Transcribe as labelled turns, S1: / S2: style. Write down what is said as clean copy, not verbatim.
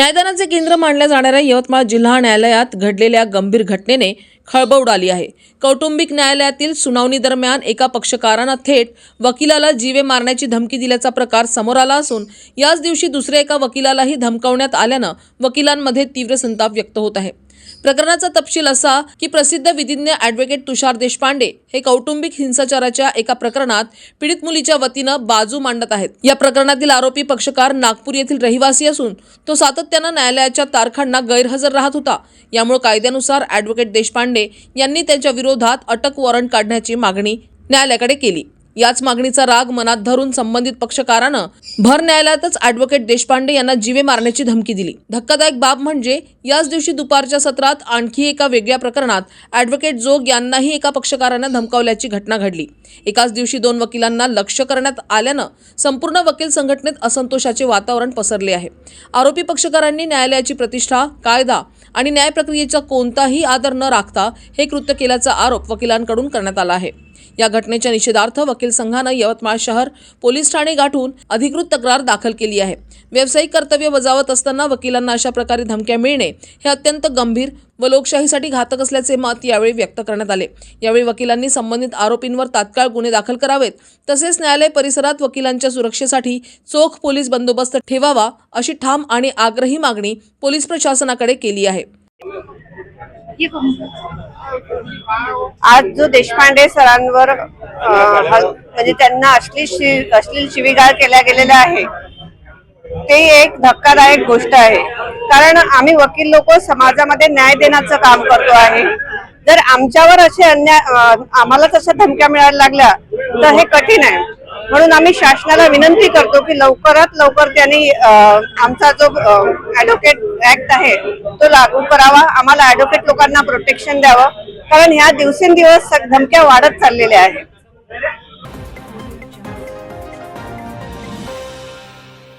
S1: न्यायदानाचे केंद्र मानल्या जाणाऱ्या यवतमाळ जिल्हा न्यायालयात घडलेल्या गंभीर घटनेने खळबळ उडाली आहे। कौटुंबिक न्यायालयातील सुनावणी दरम्यान एका पक्षकाराने थेट वकिलाला जीवे मारण्याची धमकी दिल्याचा प्रकार समोर आला असून याच दिवशी दुसऱ्या एका वकिलालाही धमकावण्यात आल्याने वकिलांमध्ये तीव्र संताप व्यक्त होत आहे। प्रकरणाचा तपशील असा की प्रसिद्ध विधिज्ञ ॲडव्होकेट तुषार देशपांडे हे कौटुंबिक हिंसाचाराच्या एका प्रकरणात पीडित मुलीच्या वतीने बाजू मांडत आहेत। या प्रकरणातील आरोपी पक्षकार नागपूर येथील रहिवासी असून तो सातत्याने न्यायालयाच्या तारखांना गैरहजर राहत होता। यामुळे कायद्यानुसार ॲडव्होकेट देशपांडे यांनी त्यांच्या विरोधात अटक वॉरंट काढण्याची मागणी न्यायालयाकडे केली। याच मागणीचा राग मनात धरून संबंधित पक्षकाराने भर न्यायालयातच ॲडव्होकेट देशपांडे यांना जीवे मारण्याची धमकी दिली। धक्कादायक बाब म्हणजे याच दिवशी दुपारच्या सत्रात आणखी एका वेगळ्या प्रकरणात ॲडव्होकेट जोग यांनाही एका पक्षकाराने धमकावल्याची घटना घडली। एकाच दिवशी दोन वकिलांना लक्ष्य करण्यात आल्याने संपूर्ण वकील संघटनेत असंतोषाचे वातावरण पसरले आहे। आरोपी पक्षकारांनी न्यायालयाची प्रतिष्ठा, कायदा आणि न्याय प्रक्रियेचा कोणताही आदर न राखता हे कृत्य केल्याचा आरोप वकिलांकडून करण्यात आला आहे। या घटनेच्या निषेधार्थ वकील संघाने यवतमाळ शहर पोलीस ठाणे गाठून अधिकृत तक्रार दाखल केली आहे। व्यावसायिक कर्तव्य बजावत असताना वकिलांना अशा प्रकारे धमक्या मिळणे हे अत्यंत गंभीर व लोकशाहीसाठी घातक असल्याचे मत यावेळी व्यक्त करण्यात आले। यावेळी वकिलांनी संबंधित आरोपींवर तात्काळ गुन्हे दाखल करावेत, तसेच न्यायालय परिसरात वकिलांच्या सुरक्षेसाठी चोख पोलीस बंदोबस्त ठेवावा अशी ठाम आणि आग्रही मागणी पोलीस प्रशासनाकडे केली आहे।
S2: आज जो देशपांडे सरांवर म्हणजे त्यांना अश्लील शिवीगाळ केल्या गेलेला आहे ते एक धक्कादायक गोष्ट आहे। कारण आम्ही वकील लोक समाजामध्ये न्याय देण्याचं काम करतो आहे। जर आमच्यावर असे अन्याय आम्हाला तशा धमक्या मिळायला लागल्या तर हे कठीण आहे। म्हणून आम्ही शासनाला विनंती करतो की लवकरात लवकर त्यांनी आमचा जो ॲडव्होकेट ऍक्ट आहे तो लागू करावा, आम्हाला ॲडव्होकेट लोकांना प्रोटेक्शन द्यावं, कारण ह्या दिवसेंदिवस धमक्या वाढत चाललेल्या आहेत।